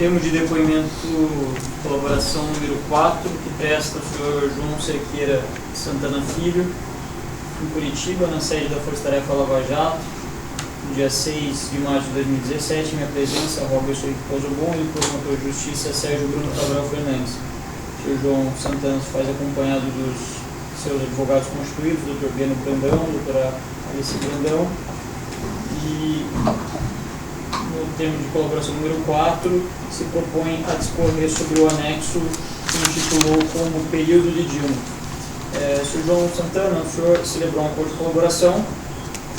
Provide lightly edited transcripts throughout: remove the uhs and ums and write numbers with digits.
termo de depoimento de colaboração número 4, que presta o senhor João Cerqueira Santana Filho, em Curitiba, na sede da Força Tarefa Lava Jato, no dia 6 de março de 2017, em minha presença, Roberto Henrique Pozobon e o promotor de justiça Sérgio Bruno Cabral Fernandes. O senhor João Santana se faz acompanhado dos seus advogados constituídos, Dr. Beno Brandão, doutora Alice Brandão, e no termo de colaboração número 4, se propõe a discorrer sobre o anexo que intitulou como período de Dilma. Sr. João Santana, o senhor celebrou um acordo de colaboração,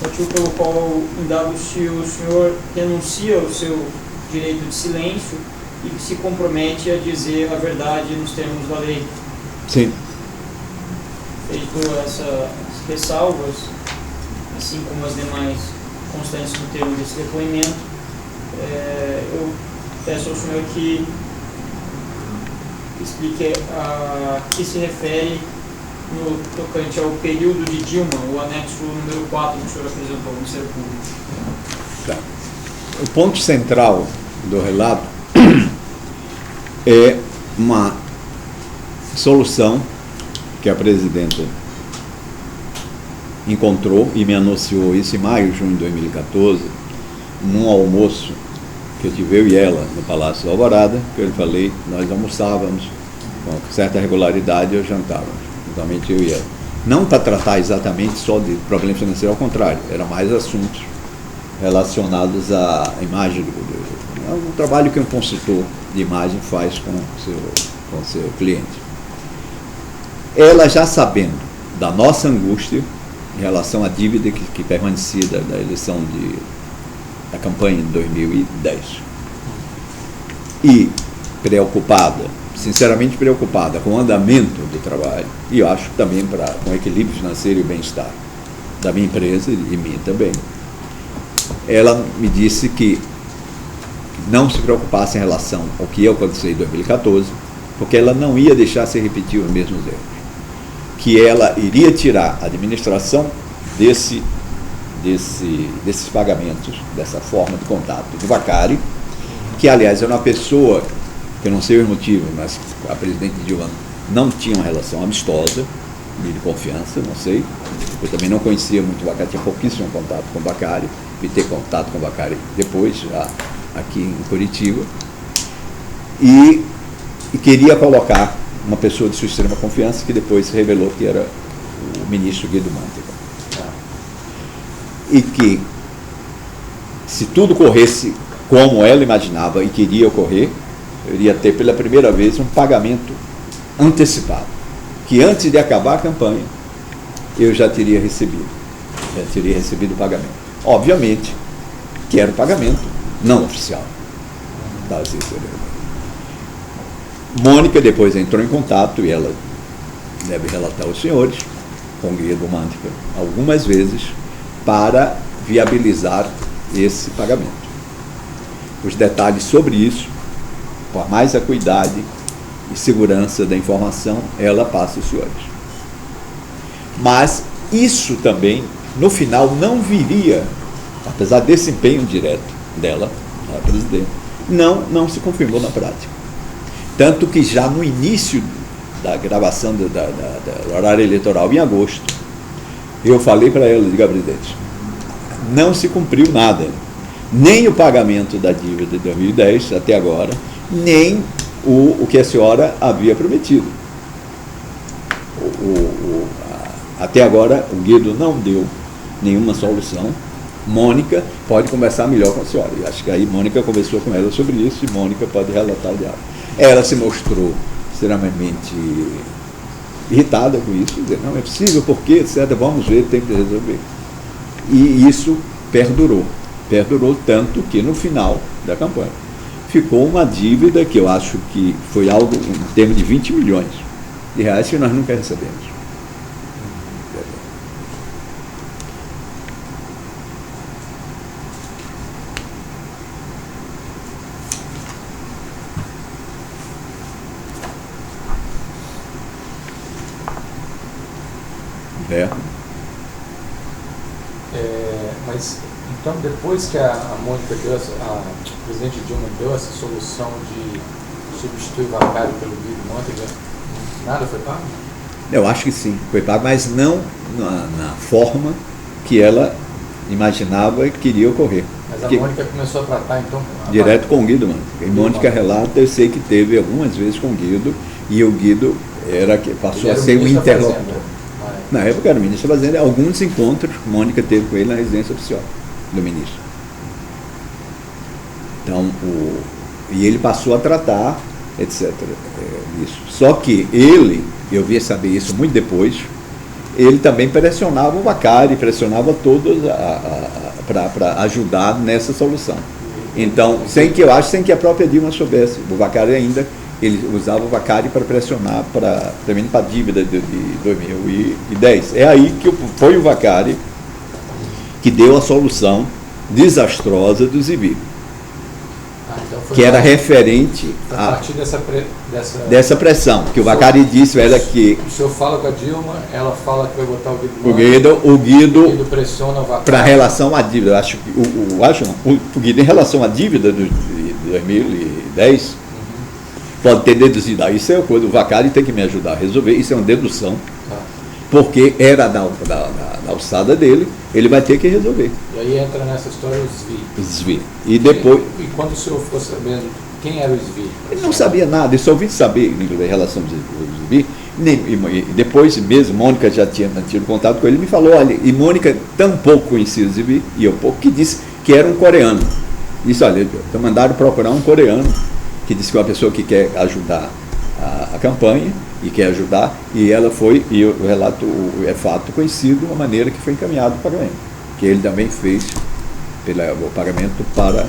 motivo pelo qual indago se o senhor renuncia ao seu direito de silêncio e se compromete a dizer a verdade nos termos da lei. Sim. Feito essas ressalvas, assim como as demais constantes no termo desse depoimento, eu peço ao senhor que explique a que se refere no tocante ao período de Dilma, o anexo número 4 que o senhor apresentou ao Ministério Público. Tá. O ponto central do relato é uma solução que a presidenta encontrou e me anunciou isso em maio, junho de 2014, num almoço que eu tive eu e ela no Palácio da Alvorada, que eu lhe falei, nós almoçávamos com certa regularidade, eu jantávamos, juntamente eu e ela. Não para tratar exatamente só de problema financeiro, ao contrário, eram mais assuntos relacionados à imagem do trabalho que um consultor de imagem faz com o seu cliente. Ela já sabendo da nossa angústia em relação à dívida que permanecia da eleição da campanha de 2010 e preocupada, sinceramente preocupada com o andamento do trabalho e eu acho que também com o equilíbrio financeiro e o bem-estar da minha empresa e de mim também, ela me disse que não se preocupasse em relação ao que aconteceu em 2014, porque ela não ia deixar se repetir os mesmos erros, que ela iria tirar a administração desses pagamentos, dessa forma de contato do Vacari, que aliás era uma pessoa, que eu não sei os motivos, mas a presidente Dilma não tinha uma relação amistosa, de confiança, não sei, eu também não conhecia muito o Vacari, tinha pouquíssimo contato com o Vacari, e ter contato com o Vacari depois, já aqui em Curitiba, e queria colocar uma pessoa de sua extrema confiança, que depois se revelou que era o ministro Guido Mantega. E que, se tudo corresse como ela imaginava e queria ocorrer, eu iria ter pela primeira vez um pagamento antecipado, que antes de acabar a campanha, eu já teria recebido o pagamento. Obviamente, que era o pagamento não oficial da assessoria. Mônica depois entrou em contato, e ela deve relatar aos senhores, com o Guido Mantega, algumas vezes, para viabilizar esse pagamento. Os detalhes sobre isso, por mais acuidade e segurança da informação, ela passa aos senhores. Mas isso também, no final, não viria, apesar desse empenho direto dela, a presidente, não se confirmou na prática. Tanto que já no início da gravação do horário eleitoral, em agosto, eu falei para ela, diga, presidente, não se cumpriu nada, nem o pagamento da dívida de 2010 até agora, nem o que a senhora havia prometido. Até agora, o Guido não deu nenhuma solução. Mônica pode conversar melhor com a senhora. E acho que aí Mônica conversou com ela sobre isso e Mônica pode relatar o diálogo. Ela se mostrou extremamente irritada com isso, dizendo, não é possível, por quê, etc., vamos ver, tem que resolver. E isso perdurou tanto que no final da campanha ficou uma dívida que eu acho que foi algo em termos de 20 milhões de reais que nós nunca recebemos. Mas, então, depois que a Mônica deu, a presidente Dilma deu essa solução de substituir o Vacari pelo Guido Mantega, nada foi pago? Eu acho que sim, foi pago, mas não na forma que ela imaginava que iria ocorrer. Mas a Mônica começou a tratar, então... Direto com o Guido, mano. E Mônica relata, eu sei que teve algumas vezes com o Guido, e o Guido passou a ser um interlocutor. Na época era o ministro da Fazenda, alguns encontros Mônica teve com ele na residência oficial do ministro. Então, e ele passou a tratar, etc. Isso. Só que ele, eu via saber isso muito depois, ele também pressionava o Vacari, pressionava todos para ajudar nessa solução. Então, sem que a própria Dilma soubesse, o Vacari ainda, ele usava o Vacari para pressionar para a dívida de 2010. É aí que foi o Vacari que deu a solução desastrosa do Zibi, que era referente a partir dessa pressão, que o Vacari disse era que... O senhor fala com a Dilma, ela fala que vai botar o Guido pressiona o Vacari. Para relação à dívida, eu acho que o Guido em relação à dívida de 2010, pode ter deduzido, isso é uma coisa, o Vacari tem que me ajudar a resolver, isso é uma dedução, porque era da alçada dele, ele vai ter que resolver. E aí entra nessa história o Desvio. E depois... E quando o senhor ficou sabendo quem era o Desvio? Ele não sabia nada, ele só ouviu saber em relação ao Desvio, e depois mesmo, Mônica já tinha tido contato com ele, me falou, olha, e Mônica tão pouco conhecia o Desvio, e eu pouco, que disse que era um coreano. Disse, olha, então mandaram procurar um coreano, que disse que é uma pessoa que quer ajudar a campanha, e quer ajudar, e ela foi, e o relato é fato conhecido, a maneira que foi encaminhado o pagamento, que ele também fez o pagamento para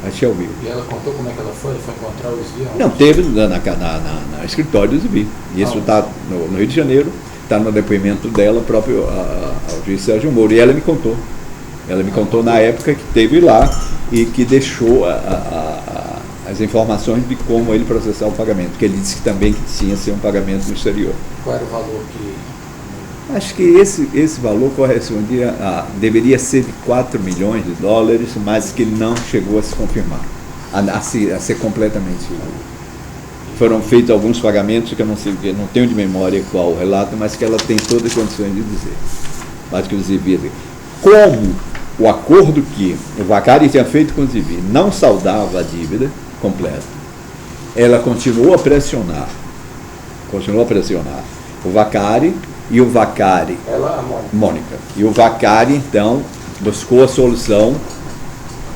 a Shelby. E ela contou como é que ela foi? Foi encontrar o Zvi? Não, teve na escritório do Zvi. Isso está no Rio de Janeiro, está no depoimento dela próprio ao juiz Sérgio Moro, e ela me contou. Ela me contou na época que teve lá e que deixou as informações de como ele processar o pagamento, que ele disse que também que tinha ser um pagamento no exterior. Qual era o valor que... Acho que esse valor correspondia deveria ser de 4 milhões de dólares, mas que não chegou a se confirmar, a ser completamente. Foram feitos alguns pagamentos que eu não tenho de memória qual o relato, mas que ela tem todas as condições de dizer. Mas que o Zibi, como o acordo que o Vacari tinha feito com o Zibi não saldava a dívida completa, ela continuou a pressionar o Vacari, e o Vacari, a Mônica, e o Vacari então buscou a solução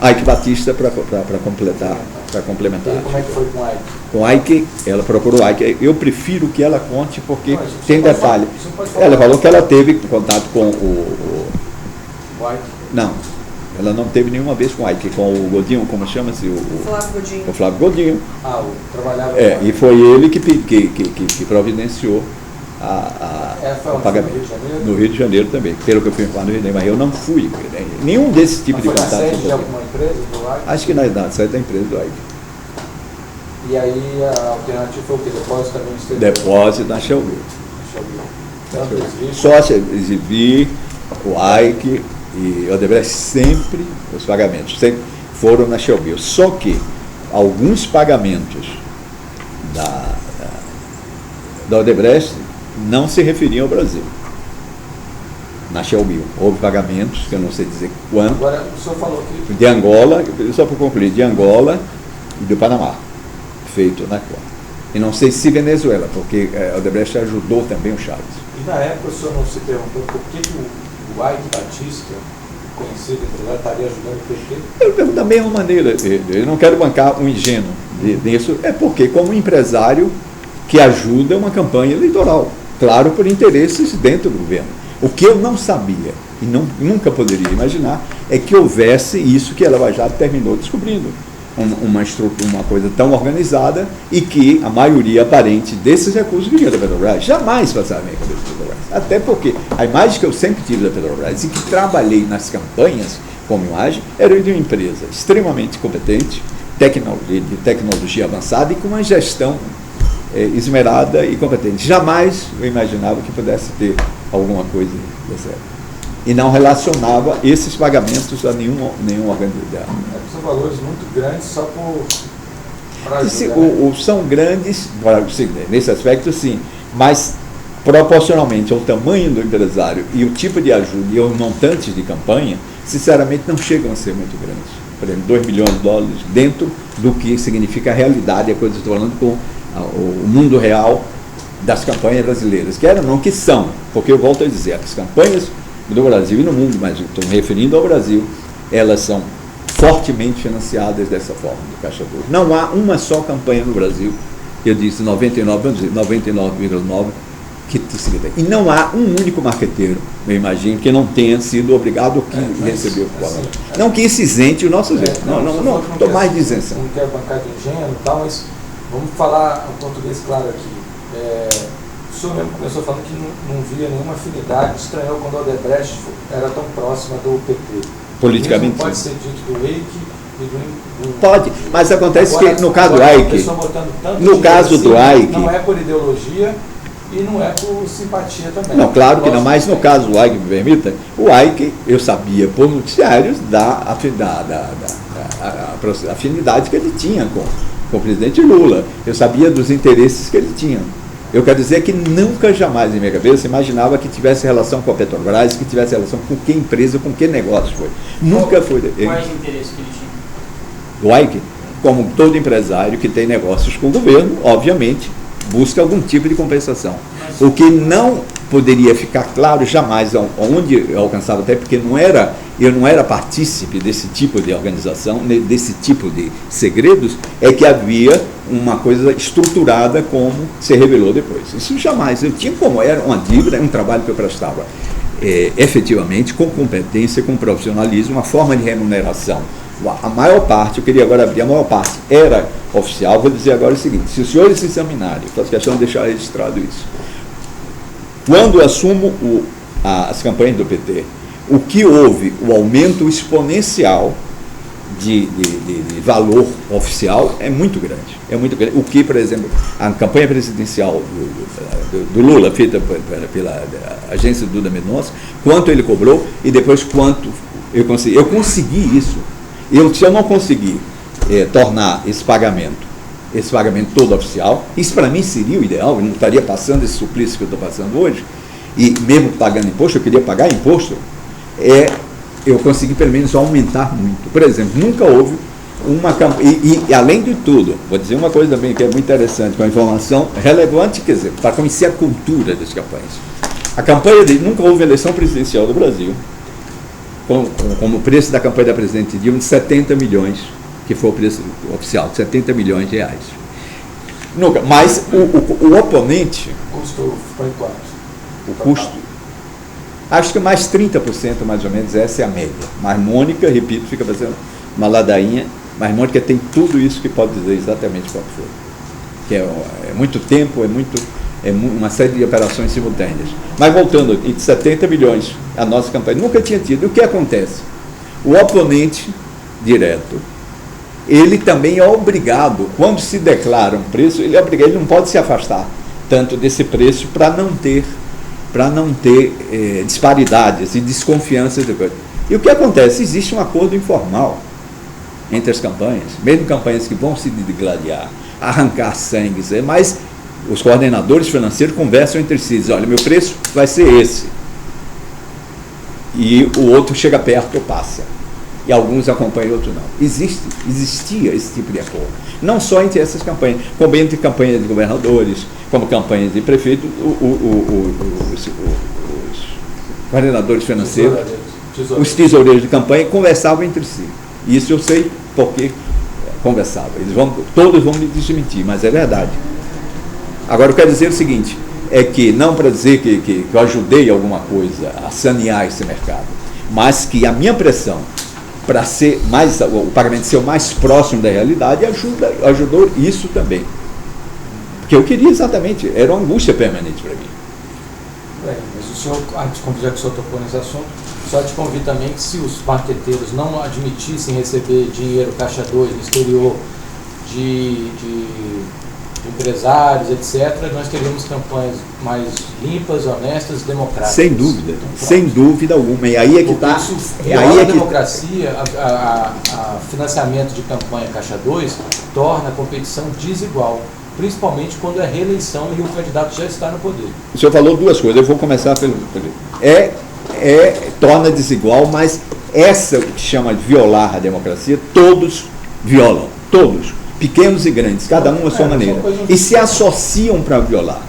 Ike Batista para complementar. E como é que foi com a Ike? Com a Ike, ela procurou a Ike. Eu prefiro que ela conte, porque tem detalhe. Ela falou que ela teve contato com o Ike? Não, ela não teve nenhuma vez com o Ike, com o Godinho, como chama-se? Flávio Godinho. O Flávio Godinho. Trabalhava e foi ele que providenciou o pagamento. No Rio de Janeiro também, pelo que eu fui falar no Rio de Janeiro, mas eu não fui. Nenhum desse tipo de contato. Foi na sede de alguma empresa do Ike? Acho que na sede da empresa do Ike. E aí a alternativa foi o quê? Depósito também no exterior? Depósito na Shelby. Só exibir o Ike e Odebrecht sempre, os pagamentos sempre foram na Shelby. Só que alguns pagamentos da Odebrecht não se referiam ao Brasil. Na Shelby houve pagamentos, que eu não sei dizer quanto. Agora, o senhor falou que... De Angola, só para concluir, de Angola e do Panamá, feito na Conta. E não sei se Venezuela, porque a Odebrecht ajudou também o Chaves. E na época o senhor não se perguntou por que o Ike Batista, conhecido entre lá, estaria ajudando o PT? Eu pergunto da mesma maneira, eu não quero bancar um ingênuo nisso, é porque como empresário que ajuda uma campanha eleitoral, claro, por interesses dentro do governo. O que eu não sabia e nunca poderia imaginar é que houvesse isso que a Lava Jato terminou descobrindo. Uma coisa tão organizada e que a maioria aparente desses recursos vinha da Petrobras. Jamais passaram na cabeça da Petrobras. Até porque a imagem que eu sempre tive da Petrobras e que trabalhei nas campanhas como imagem era de uma empresa extremamente competente, de tecnologia avançada e com uma gestão esmerada e competente. Jamais eu imaginava que pudesse ter alguma coisa dessa época. e não relacionava esses pagamentos a nenhum organização. São valores muito grandes só para ajudar. São grandes, nesse aspecto sim, mas proporcionalmente ao tamanho do empresário e o tipo de ajuda e aos montantes de campanha, sinceramente não chegam a ser muito grandes. Por exemplo, 2 milhões de dólares dentro do que significa a realidade, a coisa que eu estou falando com o mundo real das campanhas brasileiras, que eram, não que são, porque eu volto a dizer, as campanhas do Brasil e no mundo, mas eu estou me referindo ao Brasil, elas são fortemente financiadas dessa forma, do Caixa 2. Não há uma só campanha no Brasil, eu disse 99,9%, que se tem. E não há um único marqueteiro, eu imagino, que não tenha sido obrigado que recebeu o plano. Não que isso isente o nosso jeito. Não estou mais de isenção. Não quero bancar de ingênuo e tal, mas vamos falar o português claro aqui. O senhor mesmo começou falando que não via nenhuma afinidade, estranhou quando a Odebrecht era tão próxima do PT. Politicamente. Não pode ser dito do EIC e do... Pode, mas acontece agora, que no caso do AIC, não é por ideologia e não é por simpatia também. Não, claro que não, mas no caso do AIC, me permita, o AIC, eu sabia por noticiários da afinidade que ele tinha com o presidente Lula. Eu sabia dos interesses que ele tinha. Eu quero dizer que nunca, jamais, em minha cabeça, imaginava que tivesse relação com a Petrobras, que tivesse relação com que empresa, com que negócio foi. Nunca foi. Quais interesses que ele tinha? O AIC, como todo empresário que tem negócios com o governo, obviamente, busca algum tipo de compensação. O que não poderia ficar claro jamais onde eu alcançava, até porque eu não era partícipe desse tipo de organização, desse tipo de segredos, é que havia uma coisa estruturada como se revelou depois. Isso jamais. Eu tinha como, era uma dívida, um trabalho que eu prestava efetivamente, com competência, com profissionalismo, uma forma de remuneração. A maior parte, eu queria agora abrir, a maior parte era oficial. Vou dizer agora o seguinte: se os senhores se examinarem, faço questão de deixar registrado isso. Quando eu assumo as campanhas do PT, o que houve, o aumento exponencial de valor oficial é muito grande. É muito grande. O que, por exemplo, a campanha presidencial do Lula, feita pela agência Duda Mendonça, quanto ele cobrou e depois quanto eu consegui. Eu consegui isso. Se eu não conseguir tornar esse pagamento todo oficial, isso para mim seria o ideal, eu não estaria passando esse suplício que eu estou passando hoje, e mesmo pagando imposto, eu queria pagar imposto, eu consegui pelo menos aumentar muito. Por exemplo, nunca houve uma campanha, e além de tudo, vou dizer uma coisa também que é muito interessante, com a informação relevante, quer dizer, para conhecer a cultura das campanhas. A campanha nunca houve eleição presidencial do Brasil, como o preço da campanha da presidente Dilma, de 70 milhões, que foi o preço oficial, de 70 milhões de reais. Nunca. Mas o oponente... O custo foi quanto? O custo... Acho que mais 30%, mais ou menos, essa é a média. Mas Mônica, repito, fica fazendo uma ladainha, mas Mônica tem tudo isso que pode dizer exatamente quanto foi. Que é muito tempo, é uma série de operações simultâneas. Mas voltando, de 70 milhões, a nossa campanha nunca tinha tido. E o que acontece? O oponente direto, ele também é obrigado, quando se declara um preço, ele não pode se afastar tanto desse preço para não ter disparidades e desconfianças. E o que acontece? Existe um acordo informal entre as campanhas, mesmo campanhas que vão se digladiar, arrancar sangue, mas os coordenadores financeiros conversam entre si, dizem: olha, meu preço vai ser esse. E o outro chega perto ou passa. E alguns acompanham, outros não. Existia esse tipo de acordo. Não só entre essas campanhas, como entre campanhas de governadores, como campanhas de prefeito, os coordenadores financeiros, os tesoureiros de campanha conversavam entre si. Isso eu sei porque conversavam. Todos vão me desmentir, mas é verdade. Agora, eu quero dizer o seguinte, é que, não para dizer que eu ajudei alguma coisa a sanear esse mercado, mas que a minha pressão para ser o pagamento ser o mais próximo da realidade ajudou isso também. Porque eu queria exatamente, era uma angústia permanente para mim. Bem, mas o senhor, já que o senhor tocou nesse assunto, só te convido também que, se os marqueteiros não admitissem receber dinheiro Caixa 2 no exterior de empresários, etc., nós teríamos campanhas mais limpas, honestas, democráticas. Sem dúvida, então, sem dúvida alguma. E aí é que está. A democracia, a financiamento de campanha Caixa 2 torna a competição desigual, principalmente quando é reeleição e o candidato já está no poder. O senhor falou duas coisas, eu vou começar pelo. Torna desigual, mas essa que chama de violar a democracia, todos violam, todos, pequenos e grandes, cada um à sua maneira, e se associam para violar,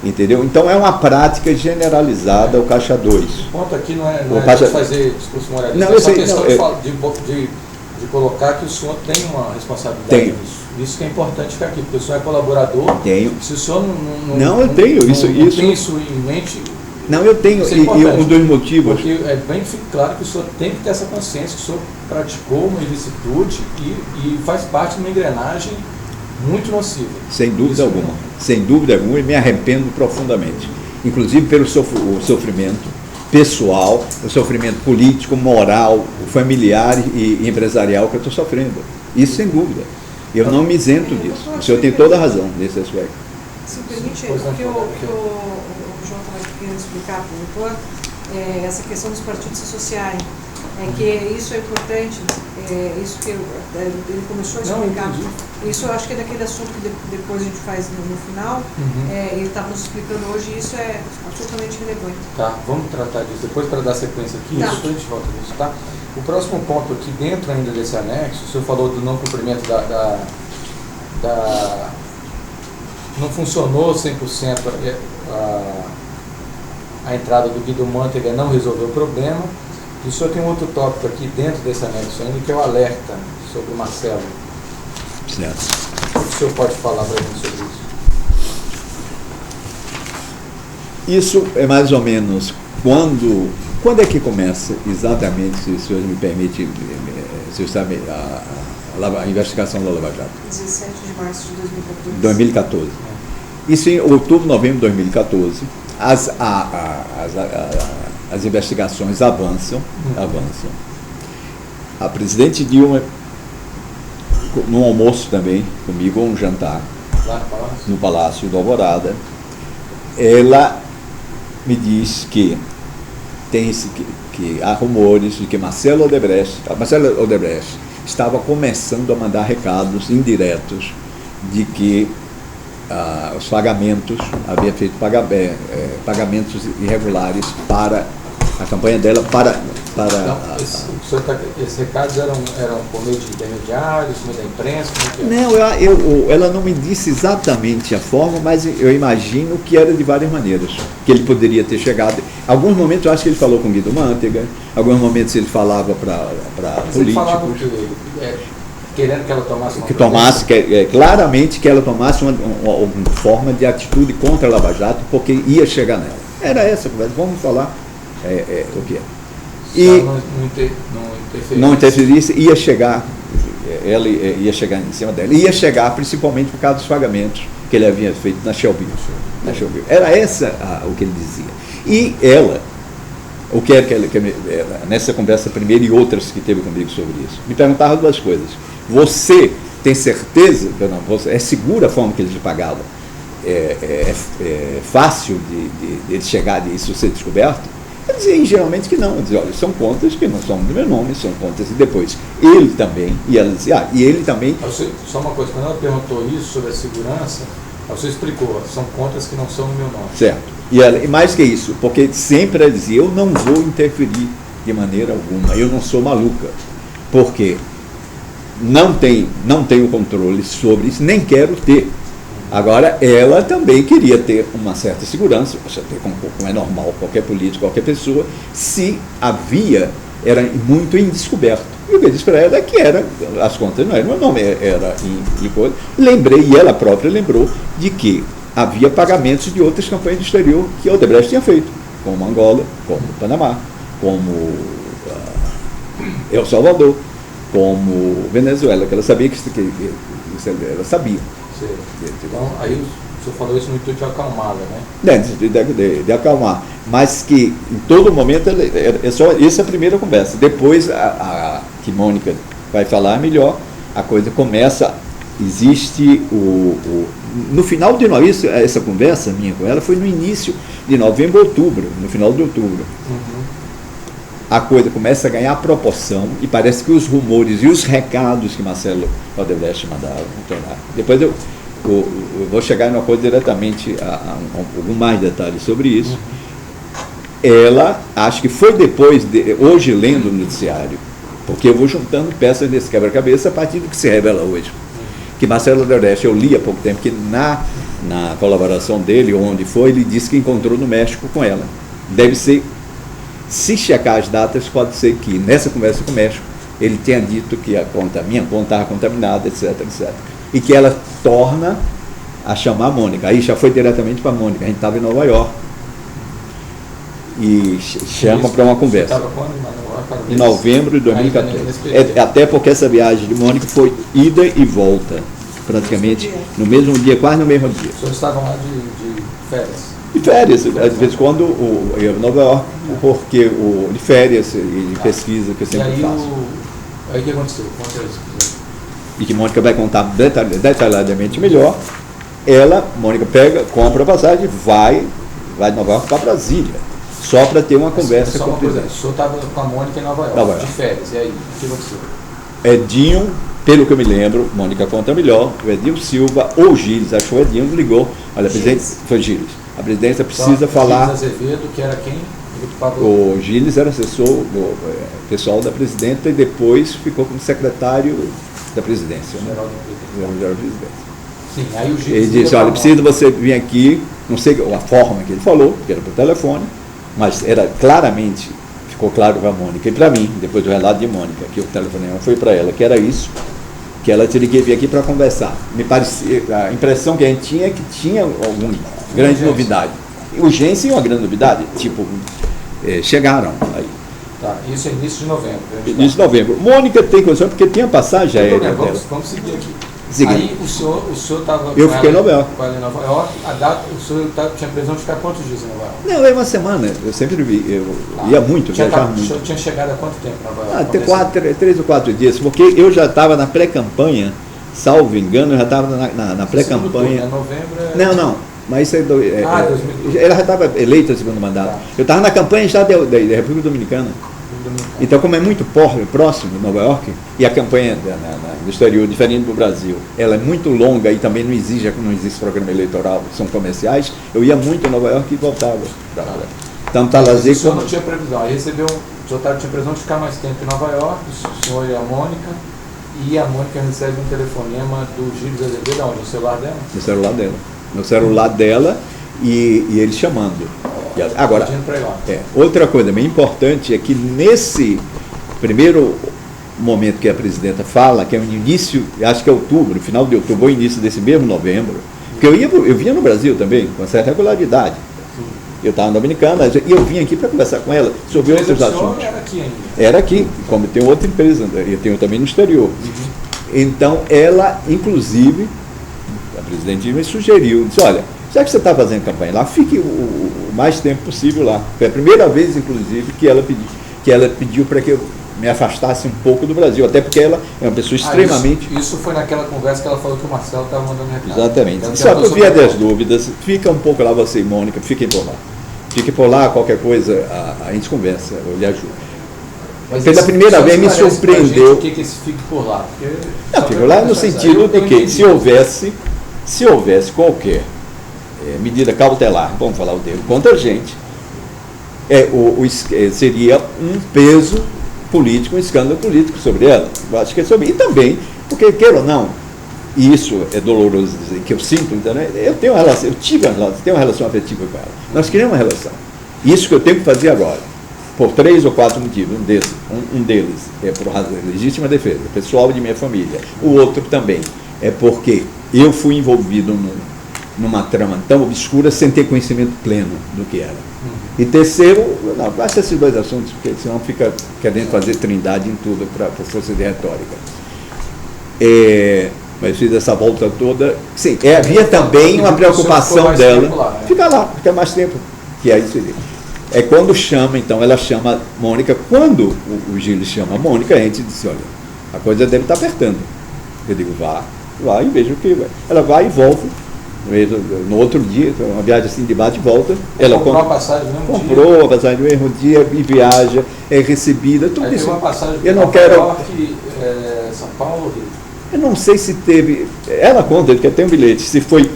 entendeu? Então é uma prática generalizada o Caixa 2. O ponto aqui não é fazer discurso moralista, é só questão de colocar que o senhor tem uma responsabilidade nisso. Isso que é importante ficar aqui, porque o senhor é colaborador. Tenho. Se o senhor eu tenho. Não tem isso em mente. Não, eu tenho, e um dos motivos. Porque é bem claro que o senhor tem que ter essa consciência que o senhor praticou uma ilicitude e faz parte de uma engrenagem muito nociva. Sem dúvida alguma. Sem dúvida alguma, e me arrependo profundamente. Inclusive pelo sofrimento pessoal, o sofrimento político, moral, familiar e empresarial que eu estou sofrendo. Isso sem dúvida. Eu não me isento disso. O senhor tem toda a razão nesse aspecto. Se permite, o que o João estava querendo explicar para o doutor, essa questão dos partidos se associarem, que isso é importante, isso que ele começou a explicar. Isso eu acho que é daquele assunto que depois a gente faz no final, ele estava nos explicando hoje, e isso é absolutamente relevante. Tá, vamos tratar disso depois para dar sequência aqui, depois a gente volta nisso, tá? O próximo ponto aqui, dentro ainda desse anexo, o senhor falou do não cumprimento não funcionou 100% a entrada do Guido Mantega, não resolveu o problema. E o senhor tem um outro tópico aqui dentro desse anexo ainda, que é o alerta sobre o Marcelo. Certo. O que o senhor pode falar para a gente sobre isso? Isso é mais ou menos quando é que começa exatamente, se o senhor me permite, se o senhor sabe, a investigação da Lava Jato? 17 de março de 2014. 2014. Isso em outubro, novembro de 2014. As investigações avançam. A presidente Dilma, num almoço também comigo, ou um jantar, lá no Palácio do Alvorada, ela me diz que há rumores de que Marcelo Odebrecht estava começando a mandar recados indiretos de que os pagamentos, havia feito pagamentos irregulares para a campanha dela, esses recados eram por meio de intermediários, por meio da imprensa? Não, ela não me disse exatamente a forma, mas eu imagino que era de várias maneiras, que ele poderia ter chegado. Alguns momentos eu acho que ele falou com Guido Mantega, alguns momentos ele falava para políticos. Ele falava querendo que ela tomasse claramente que ela tomasse uma forma de atitude contra a Lava Jato, porque ia chegar nela. Era essa a conversa. Vamos falar o que é. E não interferisse, ia chegar, ela ia chegar em cima dela. Ia chegar principalmente por causa dos pagamentos que ele havia feito na Shelby. Era essa o que ele dizia. E ela, o que era nessa conversa primeira e outras que teve comigo sobre isso, me perguntava duas coisas. Você tem certeza que é segura a forma que ele lhe pagava? É fácil de ele chegar disso ser descoberto? Eu dizia geralmente que não. Eu dizia, olha, são contas que não são do meu nome, são contas e depois ele também, e ela dizia, e ele também. Só uma coisa, quando ela perguntou isso sobre a segurança, você explicou, são contas que não são no meu nome. Certo. E mais que isso, porque sempre ela dizia, eu não vou interferir de maneira alguma, eu não sou maluca, porque não tenho controle sobre isso, nem quero ter. Agora, ela também queria ter uma certa segurança, como é normal, qualquer político, qualquer pessoa, se era muito indescoberto. E o que eu disse para ela é que as contas não eram meu nome, era em coisa. E ela própria lembrou de que havia pagamentos de outras campanhas do exterior que o Odebrecht tinha feito, como Angola, como Panamá, como El Salvador, como Venezuela, que ela sabia que ela sabia. Então, aí o senhor falou isso no intuito de acalmá-la, né? De acalmar. Mas que em todo momento, essa é a primeira conversa. Depois, que Mônica vai falar melhor, a coisa começa, existe no final de novembro, essa conversa minha com ela foi no início de novembro, outubro, no final de outubro. A coisa começa a ganhar proporção e parece que os rumores e os recados que Marcelo Odebrecht mandava. Depois eu vou chegar numa coisa diretamente a algum mais detalhes sobre isso. Ela, acho que foi depois, hoje lendo o noticiário, porque eu vou juntando peças desse quebra-cabeça a partir do que se revela hoje. Que Marcelo Odebrecht, eu li há pouco tempo, que na colaboração dele, onde foi, ele disse que encontrou no México com ela. Deve ser, se checar as datas, pode ser que nessa conversa com o México, ele tenha dito que minha conta estava contaminada, etc, etc. E que ela torna a chamar a Mônica. Aí já foi diretamente para a Mônica, a gente estava em Nova York. E chama para uma conversa. Em novembro de 2014. Até porque essa viagem de Mônica foi ida e volta, praticamente no mesmo dia, quase no mesmo dia. Os senhores estavam lá de férias? De férias, às vezes quando eu ia em Nova York, porque de férias e de pesquisa que eu sempre faço. Aí o que aconteceu? E que Mônica vai contar detalhadamente melhor. Mônica compra a passagem, vai de Nova York para Brasília. Só para ter uma conversa com o presidente. O senhor estava com a Mônica em Nova York, de férias, e aí, o que aconteceu? Edinho, pelo que eu me lembro, Mônica conta melhor, o Edinho Silva ou Gilles, achou Edinho, ligou, olha, presidente, foi Gilles, a presidência precisa falar... Gilles Azevedo, que era quem? O Gilles era assessor do pessoal da presidenta e depois ficou como secretário da presidência. Geral da presidência. Sim, aí o Gilles... Ele disse, olha, precisa você vir aqui, não sei a forma que ele falou, que era por telefone, mas era claramente, ficou claro para a Mônica e para mim, depois do relato de Mônica, que o telefonema foi para ela, que era isso, que ela teria que vir aqui para conversar. Me parecia, a impressão que a gente tinha é que tinha alguma grande novidade. Urgência e uma grande novidade, tipo, chegaram aí. Tá, isso é início de novembro. Início de novembro. Mônica tem condição, porque tinha passagem aérea dela. Vamos seguir aqui. Seguinte. Aí o senhor estava eu fiquei em Nova York. A data, o senhor tinha previsão de ficar quantos dias em Nova York? Não, é uma semana. Eu sempre ia muito, viajava muito. O senhor tinha chegado há quanto tempo em Nova York? Até 3 ou 4 dias, porque eu já estava na pré-campanha, salvo engano, eu já estava na pré-campanha. Novembro Não, mas isso é 2012. Ela já estava eleita no segundo mandato. Tá. Eu estava na campanha já da República Dominicana. Então, como é muito próximo de Nova York, e a campanha do exterior, diferente do Brasil, ela é muito longa e também não existe programa eleitoral, são comerciais, eu ia muito a Nova York e voltava para lá. Então, tá lazer. O senhor não tinha previsão, aí recebeu, o senhor tinha previsão de ficar mais tempo em Nova York, o senhor e a Mônica, e a Mônica recebe um telefonema do Gilles Azevedo, onde? No celular dela? No celular dela, e ele chamando. Agora, outra coisa bem importante é que nesse primeiro momento que a presidenta fala, que é o início, acho que é outubro, final de outubro, ou início desse mesmo novembro, porque eu vinha no Brasil também, com certa regularidade. Eu estava na Dominicana e eu vim aqui para conversar com ela sobre outros assuntos. Era aqui ainda? Era aqui, como tem outra empresa, eu tenho também no exterior. Então, ela, inclusive, a presidente me sugeriu, disse, olha, já que você está fazendo campanha lá, fique o mais tempo possível lá. Foi a primeira vez, inclusive, que ela pediu para que eu me afastasse um pouco do Brasil, até porque ela é uma pessoa extremamente... Isso foi naquela conversa que ela falou que o Marcelo estava mandando recado. Exatamente. Só por via das dúvidas, fica um pouco lá você e Mônica, fiquem por lá. Fiquem por lá, qualquer coisa, a gente conversa, eu lhe ajudo. Mas pela primeira vez me surpreendeu... O que esse fique por lá? Fico lá no sentido de que se houvesse qualquer medida cautelar, vamos falar o termo, contra a gente, seria um peso político, um escândalo político sobre ela. Eu acho que é sobre. E também, porque, queira ou não, e isso é doloroso dizer, que eu sinto, então, eu tenho uma relação afetiva com ela. Nós criamos uma relação. Isso que eu tenho que fazer agora, por 3 ou 4 motivos. Um deles é por razão de legítima defesa, pessoal de minha família. O outro também é porque eu fui envolvido numa trama tão obscura sem ter conhecimento pleno do que era. E terceiro, basta esses 2 assuntos, porque senão fica querendo fazer trindade em tudo por força de retórica. Mas fiz essa volta toda. Sim, havia também uma preocupação dela. Ficar mais tempo. Que aí seria. É quando chama, então, ela chama Mônica. Quando o Gilles chama a Mônica, a gente disse, olha, a coisa deve estar apertando. Eu digo, vá e veja o que vai. Ela vai e volta. No outro dia, uma viagem assim de bate e volta. Ela comprou a passagem no mesmo dia? Comprou a passagem no mesmo dia e viaja, é recebida, tudo Aí isso. Uma passagem eu não Nova quero. York, São Paulo, Rio. Eu não sei se teve. Ela conta que tem um bilhete. Se foi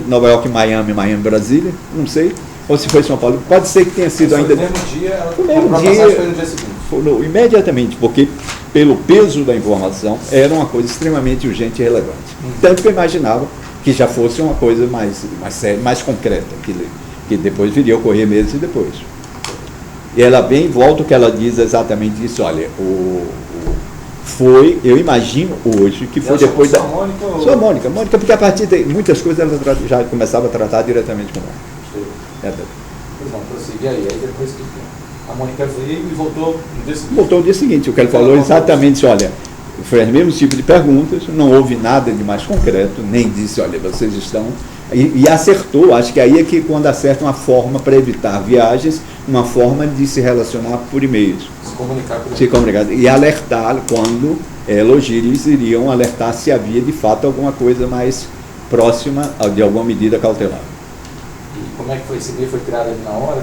Nova York, Miami, Brasília, não sei. Ou se foi São Paulo. Pode ser que tenha sido ainda. No mesmo dia, ela no mesmo comprou a dia, passagem foi no dia seguinte. Imediatamente, porque pelo peso da informação era uma coisa extremamente urgente e relevante. Tanto que eu imaginava que já fosse uma coisa mais séria, mais concreta, que depois viria a ocorrer meses depois. E ela vem e volta o que ela diz exatamente isso. Olha, eu imagino hoje que foi depois da. Sua Mônica, porque a partir de muitas coisas ela já começava a tratar diretamente com ela. Pois não, prosseguir aí depois que a Mônica veio e voltou no dia seguinte. Voltou no dia seguinte, o que ele falou exatamente, olha, foi o mesmo tipo de perguntas, não houve nada de mais concreto, nem disse, olha, vocês estão. E acertou, acho que aí é que quando acerta uma forma para evitar viagens, uma forma de se relacionar por e-mails. Se comunicar e alertar quando ela ou Gilles iriam alertar se havia de fato alguma coisa mais próxima de alguma medida cautelar. E como é que foi esse e-mail? Foi criado ali na hora?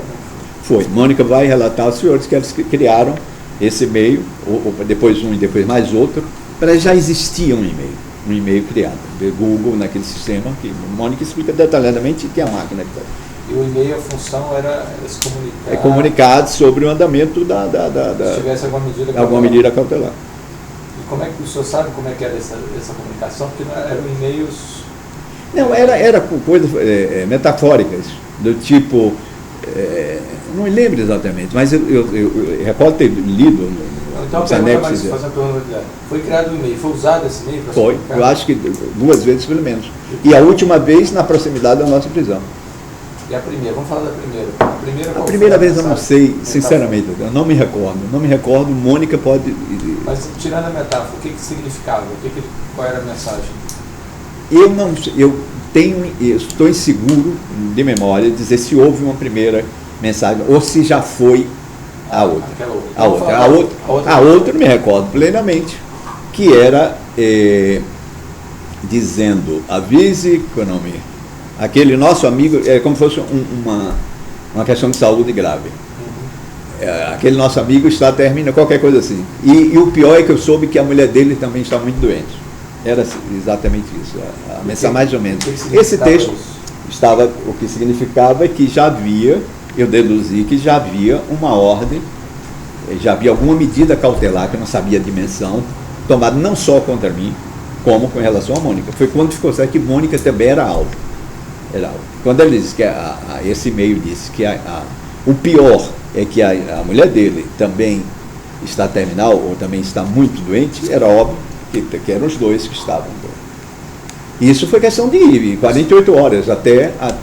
Foi. Mônica vai relatar aos senhores que eles criaram esse e-mail, depois um e depois mais outro, mas já existia um e-mail criado, do Google, naquele sistema, que Mônica explica detalhadamente que a máquina que está. E o e-mail, a função era se comunicar. É comunicado sobre o andamento se tivesse alguma medida cautelar. E como é que o senhor sabe como é que era essa comunicação? Porque não eram e-mails. Não, era com coisas metafóricas, do tipo. Não me lembro exatamente, mas eu recordo ter lido. Então, fazer uma pergunta. Foi criado um e-mail, foi usado esse e-mail para Foi, eu acho que 2 vezes pelo menos. E a última vez na proximidade da nossa prisão. E a primeira? Vamos falar da primeira. A primeira vez eu não sei, sinceramente, eu não me recordo. Mônica pode. Mas tirando a metáfora, o que significava? Qual era a mensagem? Eu estou inseguro de memória de dizer se houve uma primeira mensagem ou se já foi a outra. A outra eu me recordo plenamente, que era dizendo, avise, aquele nosso amigo, é como se fosse uma questão de saúde grave. Aquele nosso amigo termina qualquer coisa assim. E o pior é que eu soube que a mulher dele também está muito doente. Era exatamente isso, a mensagem mais ou menos. Esse texto estava, o que significava é que já havia, eu deduzi que já havia uma ordem, já havia alguma medida cautelar, que eu não sabia a dimensão, tomada não só contra mim, como com relação a Mônica. Foi quando ficou certo que Mônica também era alvo. Quando ele disse que esse e-mail disse que o pior é que a mulher dele também está terminal, ou também está muito doente, era óbvio que eram os dois que estavam. Isso foi questão de 48 horas até a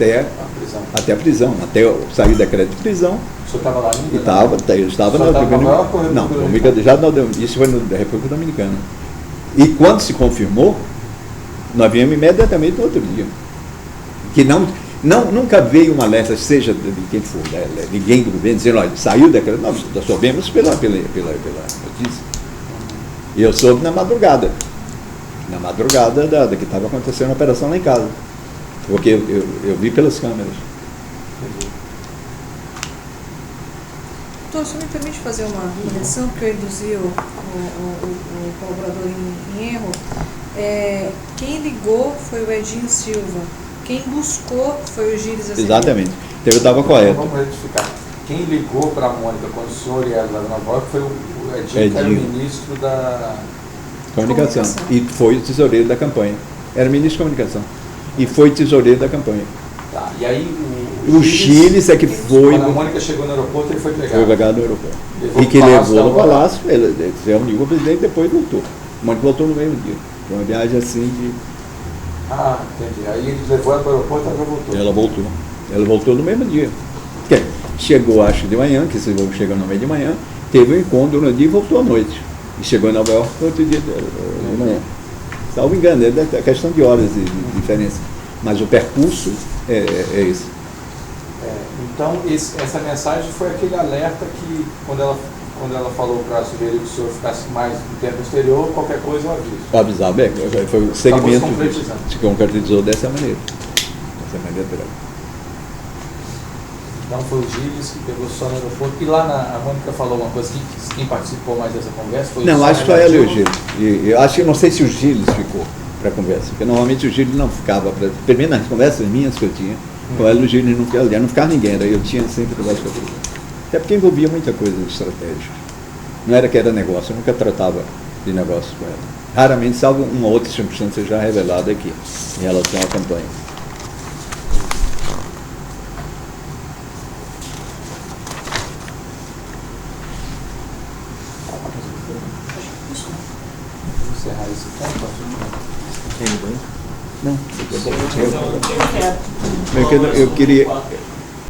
prisão, até sair o decreto de prisão. O senhor estava lá ainda? Eu estava na isso foi na República Dominicana. E quando se confirmou, nós viemos imediatamente no outro dia. Que nunca veio uma alerta, seja de quem for, ninguém do governo, dizendo, olha, saiu o decreto. Nós soubemos pela notícia. E eu soube na madrugada da que estava acontecendo a operação lá em casa. Porque eu vi pelas câmeras. Doutor, o senhor me permite fazer uma correção, porque eu induzi o colaborador em erro. Quem ligou foi o Edinho Silva. Quem buscou foi o Gilles Azevedo. Exatamente. Então eu estava correto. Vamos retificar. Quem ligou para a Mônica quando o senhor ia lá na Nova York foi o Edinho, que era o ministro da Comunicação. E foi o tesoureiro da campanha. Era ministro de Comunicação. E foi tesoureiro da campanha. Tá. E aí o Gilles é que foi. Quando a Mônica chegou no aeroporto, ele foi pegado. Foi pegado no aeroporto. E que levou no palácio, ele se reuniu com o presidente e depois voltou. A Mônica voltou no mesmo dia. Foi uma viagem assim de. Ah, entendi. Aí ele levou ela para o aeroporto e ela voltou. Ela voltou. Ela voltou no mesmo dia. Chegou, acho, de manhã, que esse voo chegou no meio de manhã, teve um encontro no dia e voltou à noite. E chegou em Nova York no outro dia de manhã. Salvo engano, é questão de horas de diferença. Mas o percurso é esse. Então, essa mensagem foi aquele alerta que, quando ela quando ela falou para sugerir que o senhor ficasse mais no tempo exterior, qualquer coisa eu aviso. Avisar, bem, foi o segmento se se concretizou dessa maneira. Então foi o Gilles que pegou só no aeroporto. E lá a Mônica falou alguma coisa, quem participou mais dessa conversa foi não, o acho que só ela e o Gilles. E eu acho que não sei se o Gilles ficou para a conversa, porque normalmente o Gilles não ficava para. Primeiro nas conversas minhas que eu tinha, com ela e o Gilles não ficava ninguém, era eu tinha sempre conversa com ele. Até porque envolvia muita coisa de estratégia. Não era que era negócio, eu nunca tratava de negócio com ela. Raramente, salvo uma outra circunstância já revelada aqui, em relação à campanha. Vamos encerrar esse ponto. Não, Eu quero. eu queria.